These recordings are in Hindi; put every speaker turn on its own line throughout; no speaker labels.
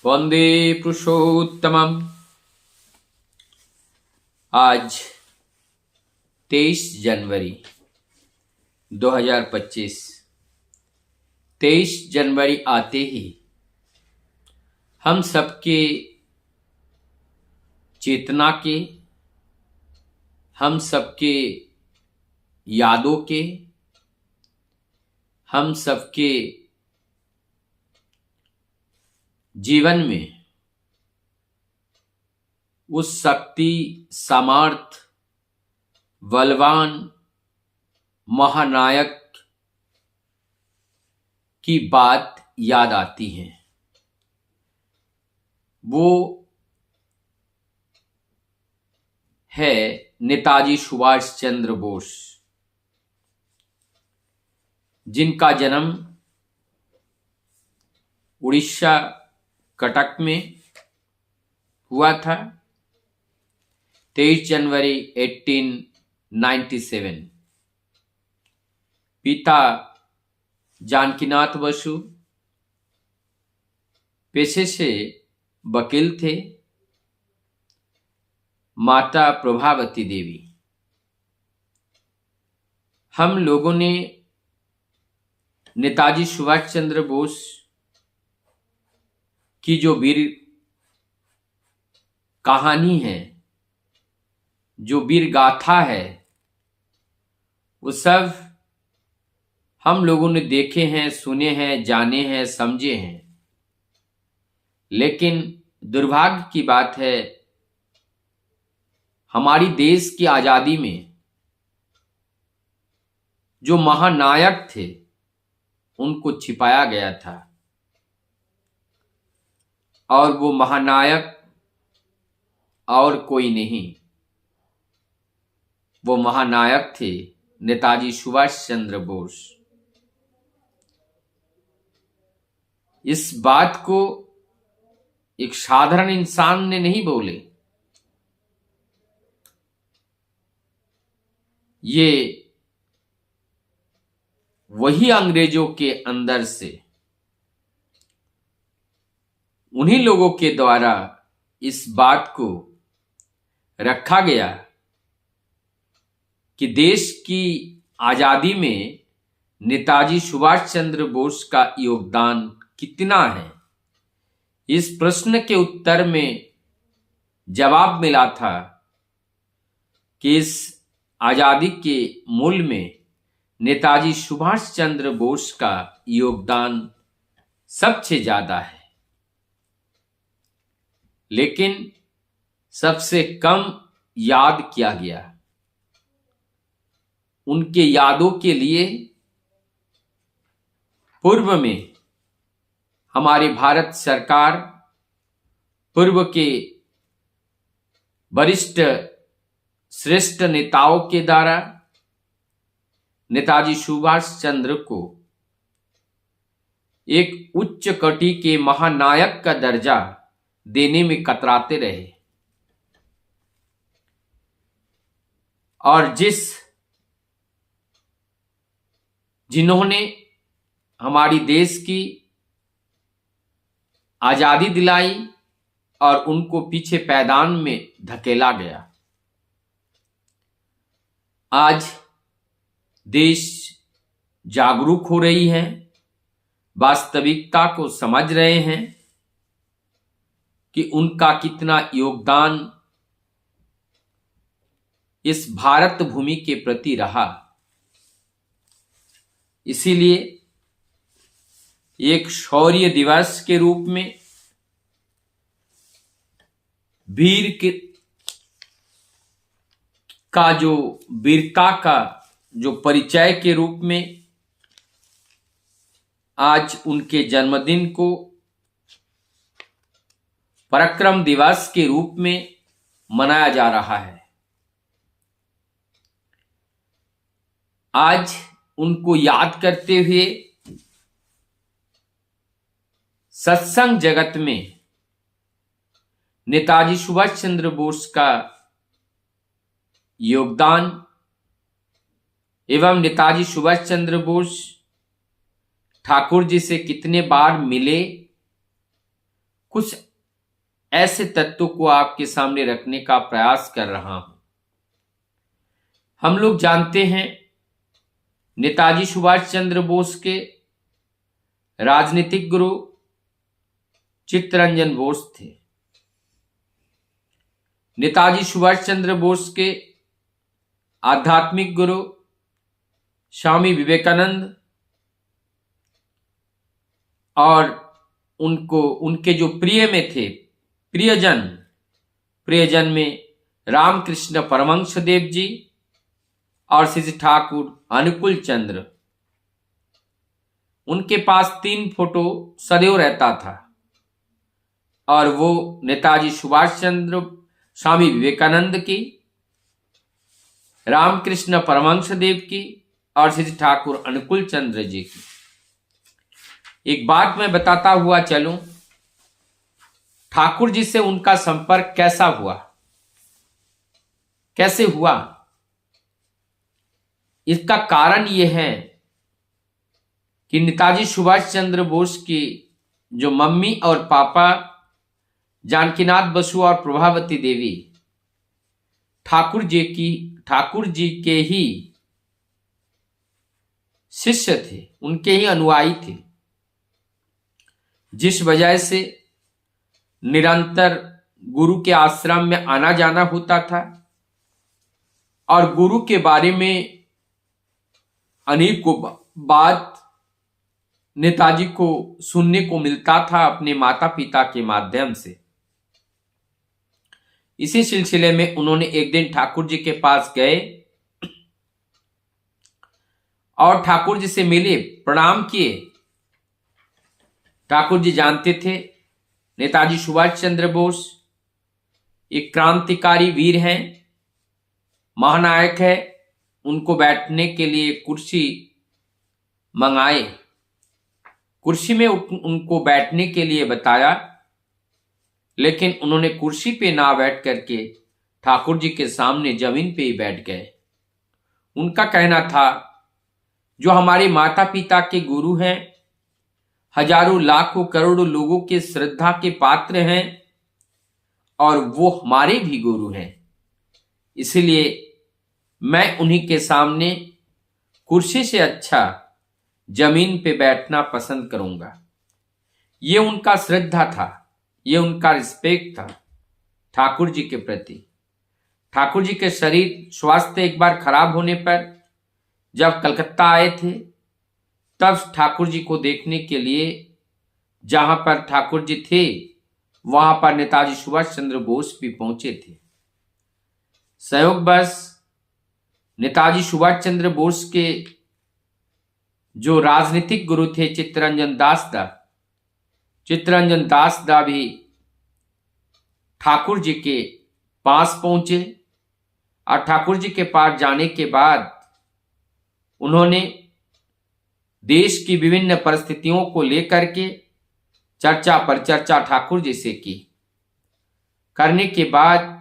वंदे पुरुषोत्तमम। आज 23 जनवरी 2025। 23 जनवरी आते ही हम सबके चेतना के, हम सबके यादों के, हम सबके जीवन में उस शक्ति, सामर्थ, बलवान महानायक की बात याद आती है। वो है नेताजी सुभाष चंद्र बोस, जिनका जन्म उड़ीसा कटक में हुआ था 23 जनवरी 1897। पिता जानकीनाथ बसु पेशे से वकील थे, माता प्रभावती देवी। हम लोगों ने नेताजी सुभाष चंद्र बोस की जो वीर कहानी है, जो वीर गाथा है, वो सब हम लोगों ने देखे हैं, सुने हैं, जाने हैं, समझे हैं। लेकिन दुर्भाग्य की बात है, हमारी देश की आजादी में जो महानायक थे उनको छिपाया गया था, और वो महानायक और कोई नहीं, वो महानायक थे नेताजी सुभाष चंद्र बोस। इस बात को एक साधारण इंसान ने नहीं बोले, ये वही अंग्रेजों के अंदर से, उन्हीं लोगों के द्वारा इस बात को रखा गया कि देश की आजादी में नेताजी सुभाष चंद्र बोस का योगदान कितना है। इस प्रश्न के उत्तर में जवाब मिला था कि इस आजादी के मूल में नेताजी सुभाष चंद्र बोस का योगदान सबसे ज्यादा है। लेकिन सबसे कम याद किया गया। उनके यादों के लिए पूर्व में हमारी भारत सरकार, पूर्व के वरिष्ठ श्रेष्ठ नेताओं के द्वारा नेताजी सुभाष चंद्र को एक उच्च कोटि के महानायक का दर्जा देने में कतराते रहे। और जिन्होंने हमारी देश की आजादी दिलाई और उनको पीछे पैदान में धकेला गया। आज देश जागरूक हो रही है, वास्तविकता को समझ रहे हैं कि उनका कितना योगदान इस भारत भूमि के प्रति रहा। इसीलिए एक शौर्य दिवस के रूप में, वीर का जो वीरता का जो परिचय के रूप में आज उनके जन्मदिन को पराक्रम दिवस के रूप में मनाया जा रहा है। आज उनको याद करते हुए सत्संग जगत में नेताजी सुभाष चंद्र बोस का योगदान एवं नेताजी सुभाष चंद्र बोस ठाकुर जी से कितने बार मिले, कुछ ऐसे तत्वों को आपके सामने रखने का प्रयास कर रहा हूं। हम लोग जानते हैं नेताजी सुभाष चंद्र बोस के राजनीतिक गुरु चित्तरंजन बोस थे। नेताजी सुभाष चंद्र बोस के आध्यात्मिक गुरु स्वामी विवेकानंद और उनके जो प्रिय में थे प्रियजन में रामकृष्ण परमहंस देव जी और श्री ठाकुर अनुकूल चंद्र। उनके पास 3 फोटो सदैव रहता था और वो नेताजी सुभाष चंद्र, स्वामी विवेकानंद की, रामकृष्ण परमहंस देव की और श्री ठाकुर अनुकूल चंद्र जी की। एक बात मैं बताता हुआ चलूं, ठाकुर जी से उनका संपर्क कैसे हुआ, इसका कारण यह है कि नेताजी सुभाष चंद्र बोस की जो मम्मी और पापा जानकीनाथ बसु और प्रभावती देवी ठाकुर जी के ही शिष्य थे, उनके ही अनुयायी थे, जिस वजह से निरंतर गुरु के आश्रम में आना जाना होता था और गुरु के बारे में अनेकों बात नेताजी को सुनने को मिलता था अपने माता पिता के माध्यम से। इसी सिलसिले में उन्होंने एक दिन ठाकुर जी के पास गए और ठाकुर जी से मिले, प्रणाम किए। ठाकुर जी जानते थे नेताजी सुभाष चंद्र बोस एक क्रांतिकारी वीर हैं, महानायक है। उनको बैठने के लिए कुर्सी मंगाए, कुर्सी में उनको बैठने के लिए बताया, लेकिन उन्होंने कुर्सी पे ना बैठ करके ठाकुर जी के सामने जमीन पे ही बैठ गए। उनका कहना था, जो हमारे माता पिता के गुरु हैं, हजारों लाखों करोड़ों लोगों के श्रद्धा के पात्र हैं और वो हमारे भी गुरु हैं, इसलिए मैं उन्हीं के सामने कुर्सी से अच्छा जमीन पे बैठना पसंद करूंगा। ये उनका श्रद्धा था, ये उनका रिस्पेक्ट था ठाकुर जी के प्रति। ठाकुर जी के शरीर स्वास्थ्य एक बार खराब होने पर जब कलकत्ता आए थे, तब ठाकुर जी को देखने के लिए जहां पर ठाकुर जी थे वहां पर नेताजी सुभाष चंद्र बोस भी पहुंचे थे। संयोगवश नेताजी सुभाष चंद्र बोस के जो राजनीतिक गुरु थे चित्तरंजन दास दा भी ठाकुर जी के पास पहुंचे और ठाकुर जी के पास जाने के बाद उन्होंने देश की विभिन्न परिस्थितियों को लेकर के चर्चा ठाकुर जी से की। करने के बाद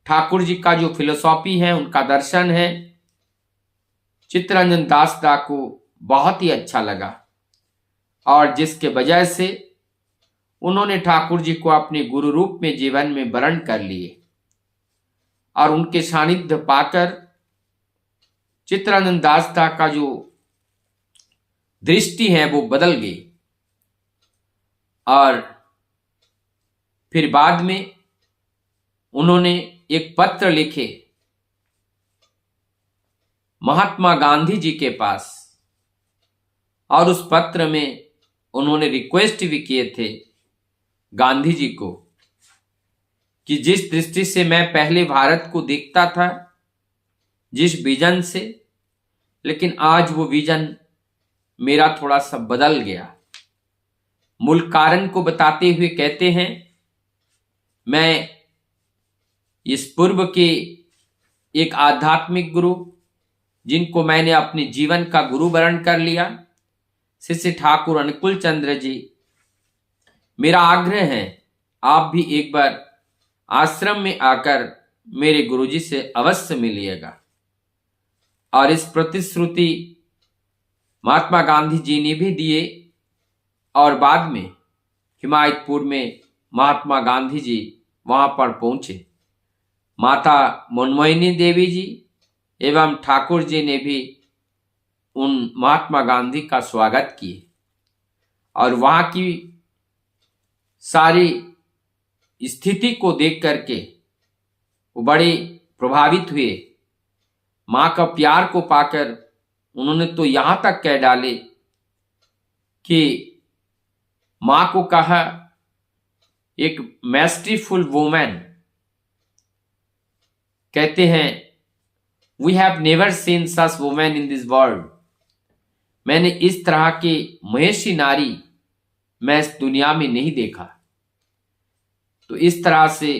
ठाकुर जी का जो फिलोसॉफी है, उनका दर्शन है, चित्तरंजन दास दा को बहुत ही अच्छा लगा और जिसके वजह से उन्होंने ठाकुर जी को अपने गुरु रूप में जीवन में वरण कर लिए और उनके सानिध्य पाकर चित्तरंजन दास दा का जो दृष्टि है वो बदल गई। और फिर बाद में उन्होंने एक पत्र लिखे महात्मा गांधी जी के पास और उस पत्र में उन्होंने रिक्वेस्ट भी किए थे गांधी जी को कि जिस दृष्टि से मैं पहले भारत को देखता था, जिस विजन से, लेकिन आज वो विजन मेरा थोड़ा सा बदल गया। मूल कारण को बताते हुए कहते हैं, मैं इस पूर्व के एक आध्यात्मिक गुरु जिनको मैंने अपने जीवन का गुरु वरण कर लिया, श्री ठाकुर अनुकूल चंद्र जी, मेरा आग्रह है आप भी एक बार आश्रम में आकर मेरे गुरुजी से अवश्य मिलिएगा। और इस प्रतिश्रुति महात्मा गांधी जी ने भी दिए और बाद में हिमायतपुर में महात्मा गांधी जी वहां पर पहुंचे। माता मनमोहिनी देवी जी एवं ठाकुर जी ने भी उन महात्मा गांधी का स्वागत किए और वहां की सारी स्थिति को देख करके वो बड़े प्रभावित हुए। मां का प्यार को पाकर उन्होंने तो यहां तक कह डाले कि मां को कहा, एक मैस्टरफुल वुमन, कहते हैं we have never seen such women in this world. मैंने इस तरह की महेशी नारी मैं इस दुनिया में नहीं देखा। तो इस तरह से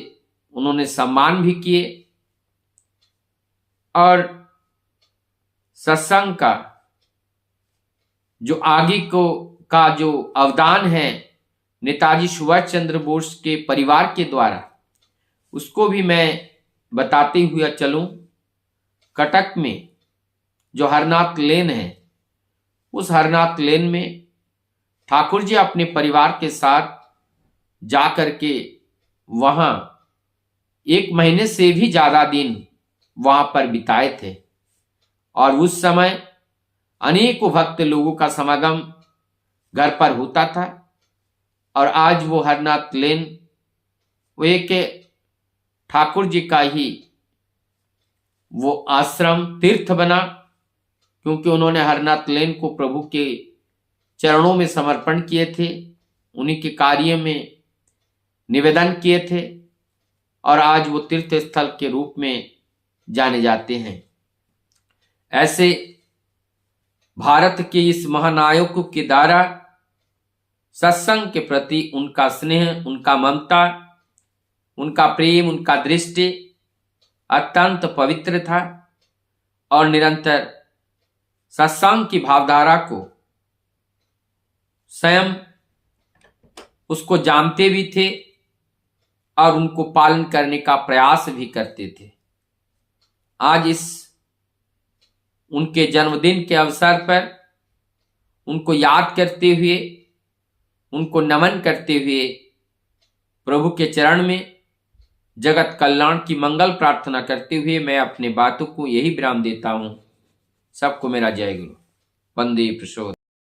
उन्होंने सम्मान भी किए और सत्संग का जो आगे को का जो अवदान है नेताजी सुभाष चंद्र बोस के परिवार के द्वारा, उसको भी मैं बताते हुए चलूं। कटक में जो हरनाथ लेन है, उस हरनाथ लेन में ठाकुर जी अपने परिवार के साथ जाकर के वहां 1 महीने से भी ज्यादा दिन वहां पर बिताए थे और उस समय अनेकों भक्त लोगों का समागम घर पर होता था। और आज वो हरनाथ लेन वो एक ठाकुर जी का ही वो आश्रम तीर्थ बना, क्योंकि उन्होंने हरनाथ लेन को प्रभु के चरणों में समर्पण किए थे, उन्हीं के कार्य में निवेदन किए थे और आज वो तीर्थ स्थल के रूप में जाने जाते हैं। ऐसे भारत के इस महानायक के द्वारा सत्संग के प्रति उनका स्नेह, उनका ममता, उनका प्रेम, उनका दृष्टि अत्यंत पवित्र था और निरंतर सत्संग की भावधारा को स्वयं उसको जानते भी थे और उनको पालन करने का प्रयास भी करते थे। आज इस उनके जन्मदिन के अवसर पर उनको याद करते हुए, उनको नमन करते हुए प्रभु के चरण में जगत कल्याण की मंगल प्रार्थना करते हुए मैं अपने बातों को यही विराम देता हूं। सबको मेरा जय गुरु। वंदे प्रचोदयात्।